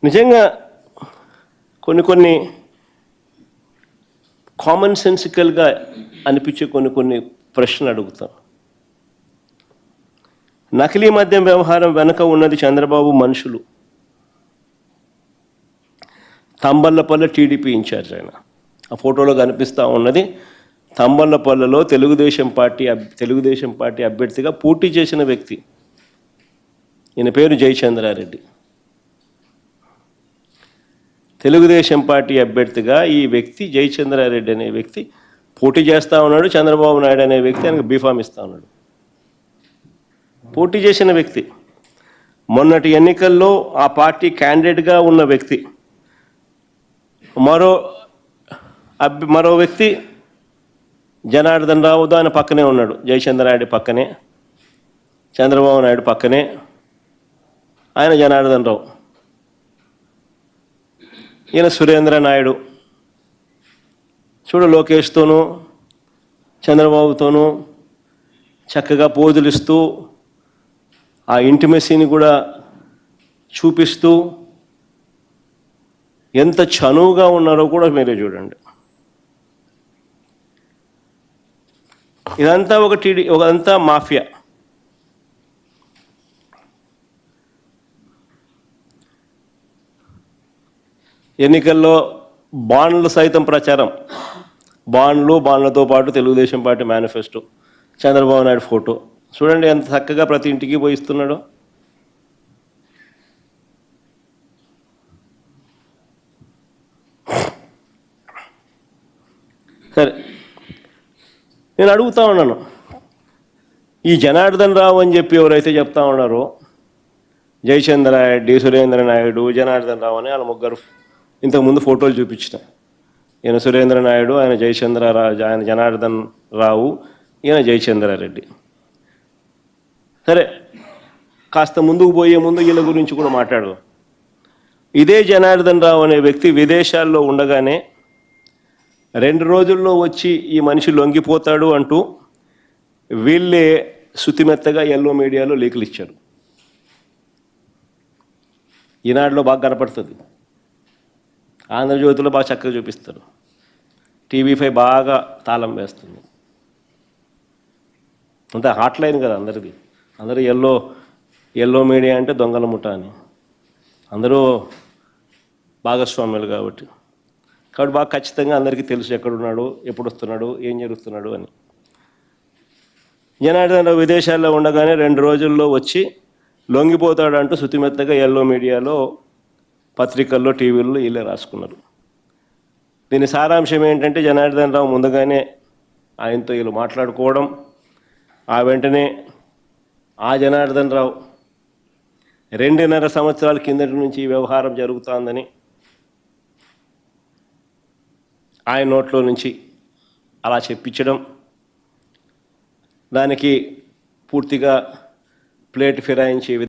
నిజంగా కొన్ని కామన్ సెన్సికల్గా అనిపించే కొన్ని ప్రశ్నలు అడుగుతాను. నకిలీ మద్యం వ్యవహారం వెనక ఉన్నది చంద్రబాబు మనుషులు. తంబళ్ళపల్లె టీడీపీ ఇన్ఛార్జ్ ఆయన. ఆ ఫోటోలో కనిపిస్తూ ఉన్నది తంబళ్ళపల్లెలో తెలుగుదేశం పార్టీ అభ్యర్థిగా పోటీ చేసిన వ్యక్తి. ఈయన పేరు జయచంద్రారెడ్డి. తెలుగుదేశం పార్టీ అభ్యర్థిగా ఈ వ్యక్తి జయచంద్రారెడ్డి అనే వ్యక్తి పోటీ చేస్తూ ఉన్నాడు. చంద్రబాబు నాయుడు అనే వ్యక్తి ఆయనకు బీఫామ్ ఇస్తూ ఉన్నాడు. పోటీ చేసిన వ్యక్తి, మొన్నటి ఎన్నికల్లో ఆ పార్టీ క్యాండిడేట్గా ఉన్న వ్యక్తి. మరో వ్యక్తి జనార్దన్ రావు ఆయన పక్కనే ఉన్నాడు. జయచంద్రారెడ్డి పక్కనే, చంద్రబాబు నాయుడు పక్కనే, ఆయన జనార్దన్ రావు. ఈయన సురేంద్ర నాయుడు. చూడు, లోకేష్తోనూ చంద్రబాబుతోనూ చక్కగా పోజులు ఇస్తూ ఆ ఇంటిమెసీని కూడా చూపిస్తూ ఎంత చనువుగా ఉన్నారో కూడా మీరే చూడండి. ఇదంతా ఒకంతా మాఫియా. ఎన్నికల్లో బాండ్లు సైతం ప్రచారం. బాండ్లతో పాటు Telugu Desam party manifesto, Chandrababu Naidu photo. చూడండి ఎంత చక్కగా ప్రతి ఇంటికి పోయిస్తున్నాడో. సరే, నేను అడుగుతా ఉన్నాను, ఈ జనార్దన్ రావు అని చెప్పి ఎవరైతే చెప్తా ఉన్నారో, జయచంద్రారెడ్డి, సురేంద్ర నాయుడు, జనార్దన్ రావు అని వాళ్ళ ముగ్గురు ఇంతకుముందు ఫోటోలు చూపించిన. ఈయన సురేంద్ర నాయుడు, ఆయన ఆయన జనార్దన్ రావు, ఈయన జయచంద్రారెడ్డి. సరే, కాస్త ముందుకు పోయే ముందు వీళ్ళ గురించి కూడా మాట్లాడదాం. ఇదే జనార్దన్ రావు అనే వ్యక్తి విదేశాల్లో ఉండగానే 2 రోజుల్లో వచ్చి ఈ మనిషి లొంగిపోతాడు అంటూ వీళ్ళే శుతిమెత్తగా ఎల్లో మీడియాలో లీకులు ఇచ్చారు. ఈనాడులో బాగా కనపడుతుంది, ఆంధ్రజ్యోతిలో బాగా చక్కగా చూపిస్తారు, TV5 బాగా తాళం వేస్తుంది. అంతే హాట్లైన్ కదా అందరిది. అందరూ ఎల్లో మీడియా అంటే దొంగల ముఠ అని అందరూ భాగస్వామ్యులు కాబట్టి బాగా ఖచ్చితంగా అందరికీ తెలుసు ఎక్కడున్నాడు, ఎప్పుడు వస్తున్నాడు, ఏం జరుగుతున్నాడు అని. జనార్దన్ విదేశాల్లో ఉండగానే 2 రోజుల్లో వచ్చి లొంగిపోతాడంటూ శుతిమెత్తగా ఎల్లో మీడియాలో, పత్రికల్లో, టీవీల్లో వీళ్ళే రాసుకున్నారు. దీని సారాంశం ఏంటంటే, జనార్దన్ రావు ముందుగానే ఆయనతో వీళ్ళు మాట్లాడుకోవడం, ఆ వెంటనే ఆ జనార్దన్ రావు 2.5 సంవత్సరాల కిందటి నుంచి ఈ వ్యవహారం జరుగుతోందని ఆయన నోట్లో నుంచి అలా చెప్పించడం, దానికి పూర్తిగా ప్లేట్ ఫిరాయించి